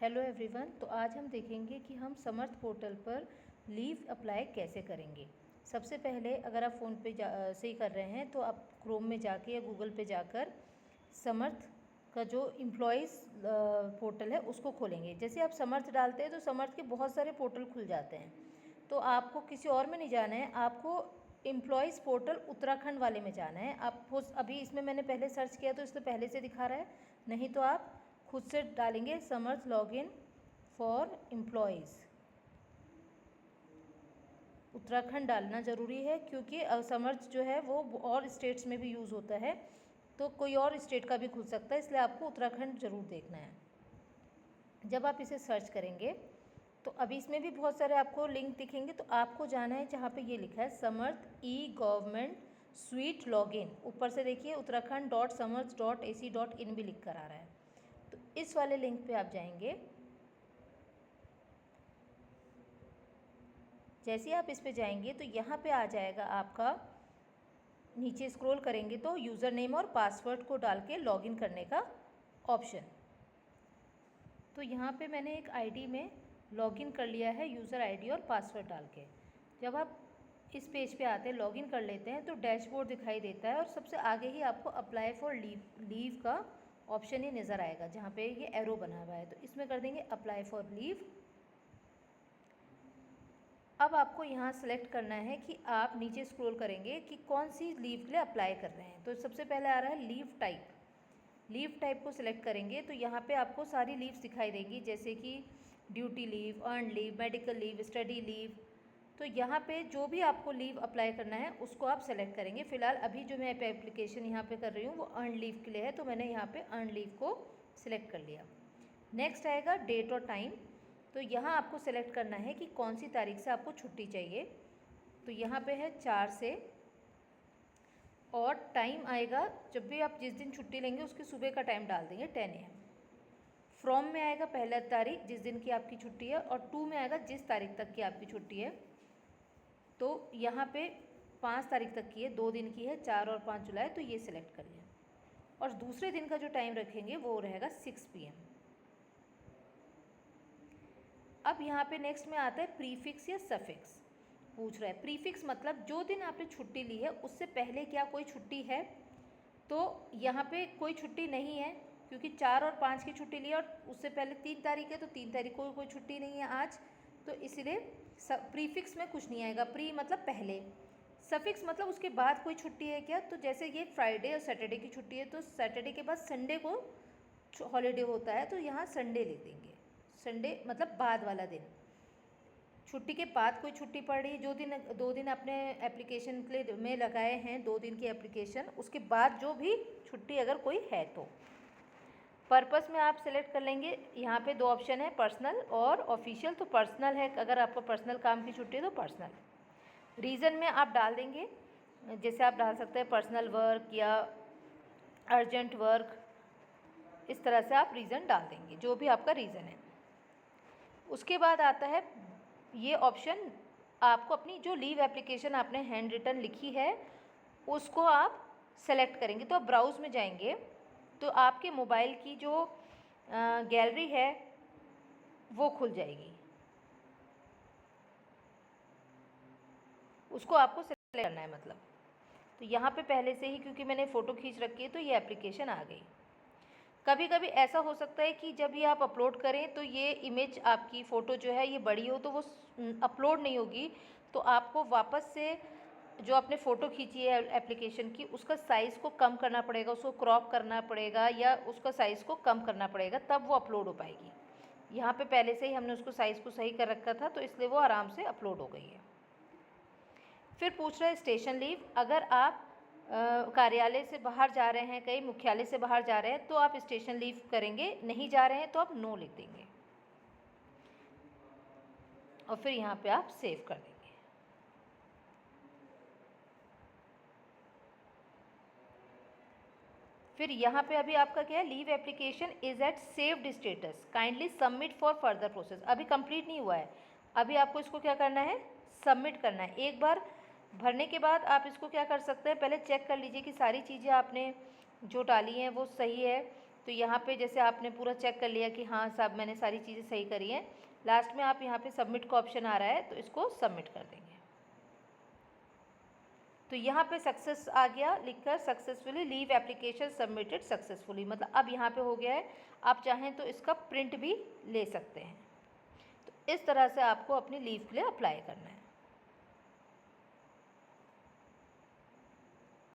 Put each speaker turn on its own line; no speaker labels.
Hello everyone. तो आज हम देखेंगे कि हम समर्थ पोर्टल पर लीव अप्लाई कैसे करेंगे। सबसे पहले अगर आप फ़ोन पे से ही कर रहे हैं तो आप क्रोम में जाके या गूगल पे जाकर समर्थ का जो एम्प्लॉयज़ पोर्टल है उसको खोलेंगे। जैसे आप समर्थ डालते हैं तो समर्थ के बहुत सारे पोर्टल खुल जाते हैं, तो आपको किसी और में नहीं जाना है, आपको एम्प्लॉयज़ पोर्टल उत्तराखंड वाले में जाना है। आप अभी इसमें मैंने पहले सर्च किया तो इसमें पहले से दिखा रहा है, नहीं तो आप खुद से डालेंगे समर्थ लॉगिन फॉर एम्प्लॉयज़। उत्तराखंड डालना ज़रूरी है क्योंकि समर्थ जो है वो और स्टेट्स में भी यूज़ होता है, तो कोई और स्टेट का भी खुल सकता है, इसलिए आपको उत्तराखंड ज़रूर देखना है। जब आप इसे सर्च करेंगे तो अभी इसमें भी बहुत सारे आपको लिंक दिखेंगे, तो आपको जाना है जहाँ पे ये लिखा है समर्थ ई गवर्नमेंट स्वीट लॉगिन। ऊपर से देखिए उत्तराखंड.समर्थ.ac.in भी लिख कर आ रहा है, तो इस वाले लिंक पे आप जाएंगे। जैसे आप इस पे जाएंगे तो यहाँ पे आ जाएगा आपका, नीचे स्क्रॉल करेंगे तो यूज़र नेम और पासवर्ड को डाल के लॉगिन करने का ऑप्शन। तो यहाँ पे मैंने एक आईडी में लॉगिन कर लिया है, यूज़र आईडी और पासवर्ड डाल के। जब आप इस पेज पे आते हैं, लॉगिन कर लेते हैं, तो डैशबोर्ड दिखाई देता है और सबसे आगे ही आपको अप्लाई फॉर लीव का ऑप्शन ही नज़र आएगा, जहाँ पे ये एरो बना हुआ है, तो इसमें कर देंगे अप्लाई फॉर लीव। अब आपको यहाँ सेलेक्ट करना है कि आप नीचे स्क्रॉल करेंगे कि कौन सी लीव के लिए अप्लाई कर रहे हैं। तो सबसे पहले आ रहा है लीव टाइप। लीव टाइप को सिलेक्ट करेंगे तो यहाँ पे आपको सारी लीव्स दिखाई देंगी, जैसे कि duty leave, earn leave, medical leave, study leave. तो यहाँ पे जो भी आपको लीव अप्लाई करना है उसको आप सेलेक्ट करेंगे। फ़िलहाल अभी जो मैं एप्लीकेशन यहाँ पे कर रही हूँ वो अर्न लीव के लिए है, तो मैंने यहाँ पे अर्न लीव को सिलेक्ट कर लिया। नेक्स्ट आएगा डेट और टाइम। तो यहाँ आपको सेलेक्ट करना है कि कौन सी तारीख से आपको छुट्टी चाहिए। तो यहाँ पे है 4 से, और टाइम आएगा जब भी आप जिस दिन छुट्टी लेंगे उसके सुबह का टाइम डाल देंगे 10 AM। फ्रॉम में आएगा पहला तारीख जिस दिन की आपकी छुट्टी है, और टू में आएगा जिस तारीख तक की आपकी छुट्टी है। तो यहाँ पे 5 तारीख तक की है, 2 दिन की है, 4 और 5 जुलाई, तो ये सिलेक्ट कर लिया। और दूसरे दिन का जो टाइम रखेंगे वो रहेगा 6 PM। अब यहाँ पे नेक्स्ट में आता है प्रीफिक्स या सफिक्स। पूछ रहा है प्रीफिक्स मतलब जो दिन आपने छुट्टी ली है उससे पहले क्या कोई छुट्टी है। तो यहाँ पे कोई छुट्टी नहीं है क्योंकि 4 और 5 की छुट्टी ली है, और उससे पहले 3 तारीख है, तो 3 तारीख को कोई छुट्टी नहीं है आज, तो इसलिए प्रीफिक्स में कुछ नहीं आएगा। प्री मतलब पहले, सफिक्स मतलब उसके बाद कोई छुट्टी है क्या। तो जैसे ये फ्राइडे और सैटरडे की छुट्टी है, तो सैटरडे के बाद संडे को हॉलीडे होता है, तो यहाँ संडे लिख देंगे। संडे मतलब बाद वाला दिन, छुट्टी के बाद कोई छुट्टी पड़ रही, जो दिन 2 दिन अपने एप्लीकेशन के लिए में लगाए हैं, 2 दिन की एप्लीकेशन, उसके बाद जो भी छुट्टी अगर कोई है तो। पर्पस में आप सेलेक्ट कर लेंगे, यहाँ पे 2 ऑप्शन है, पर्सनल और ऑफिशियल। तो पर्सनल है, अगर आपको पर्सनल काम की छुट्टी है तो पर्सनल। रीज़न में आप डाल देंगे, जैसे आप डाल सकते हैं पर्सनल वर्क या अर्जेंट वर्क, इस तरह से आप रीज़न डाल देंगे, जो भी आपका रीज़न है। उसके बाद आता है ये ऑप्शन, आपको अपनी जो लीव एप्लीकेशन आपने हैंड रिटन लिखी है उसको आप सेलेक्ट करेंगे। तो आप ब्राउज़ में जाएंगे तो आपके मोबाइल की जो गैलरी है वो खुल जाएगी, उसको आपको सेलेक्ट करना है मतलब। तो यहाँ पे पहले से ही क्योंकि मैंने फ़ोटो खींच रखी है तो ये एप्लीकेशन आ गई। कभी कभी ऐसा हो सकता है कि जब ये आप अपलोड करें तो ये इमेज आपकी फ़ोटो जो है ये बड़ी हो तो वो अपलोड नहीं होगी, तो आपको वापस से जो आपने फ़ोटो खींची है एप्लीकेशन की उसका साइज़ को कम करना पड़ेगा, उसको क्रॉप करना पड़ेगा या उसका साइज़ को कम करना पड़ेगा, तब वो अपलोड हो पाएगी। यहाँ पे पहले से ही हमने उसको साइज़ को सही कर रखा था, तो इसलिए वो आराम से अपलोड हो गई है। फिर पूछ रहा है स्टेशन लीव। अगर आप कार्यालय से बाहर जा रहे हैं, कहीं मुख्यालय से बाहर जा रहे हैं, तो आप स्टेशन लीव करेंगे, नहीं जा रहे हैं तो आप नो लिख देंगे और फिर यहाँ पे आप सेव कर देंगे। फिर यहाँ पे अभी आपका क्या है, leave application is at saved status, kindly submit for further process. अभी कंप्लीट नहीं हुआ है, अभी आपको इसको क्या करना है, सबमिट करना है। एक बार भरने के बाद आप इसको क्या कर सकते हैं, पहले चेक कर लीजिए कि सारी चीज़ें आपने जो डाली हैं वो सही है। तो यहाँ पे जैसे आपने पूरा चेक कर लिया कि हाँ साहब मैंने सारी चीज़ें सही करी हैं, लास्ट में आप यहाँ पे सबमिट का ऑप्शन आ रहा है तो इसको सबमिट कर देंगे। तो यहाँ पे सक्सेस आ गया लिखकर, successfully leave application submitted successfully, मतलब अब यहाँ पे हो गया है। आप चाहें तो इसका प्रिंट भी ले सकते हैं। तो इस तरह से आपको अपनी लीव के लिए अप्लाई करना है।